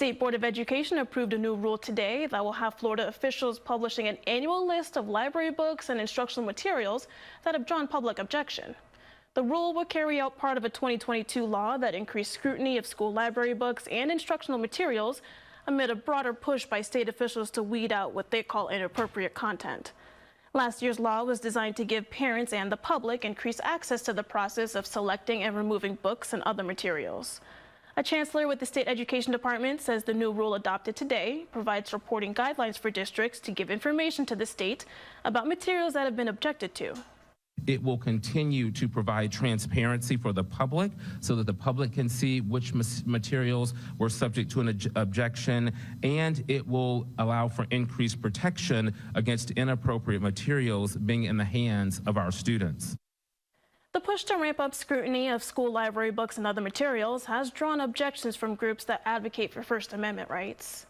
State Board of Education approved a new rule today that will have Florida officials publishing an annual list of library books and instructional materials that have drawn public objection. The rule will carry out part of a 2022 law that increased scrutiny of school library books and instructional materials amid a broader push by state officials to weed out what they call inappropriate content. Last year's law was designed to give parents and the public increased access to the process of selecting and removing books and other materials. A chancellor with the state education department says the new rule adopted today provides reporting guidelines for districts to give information to the state about materials that have been objected to. It will continue to provide transparency for the public so that the public can see which materials were subject to an objection, and it will allow for increased protection against inappropriate materials being in the hands of our students. The push to ramp up scrutiny of school library books and other materials has drawn objections from groups that advocate for First Amendment rights.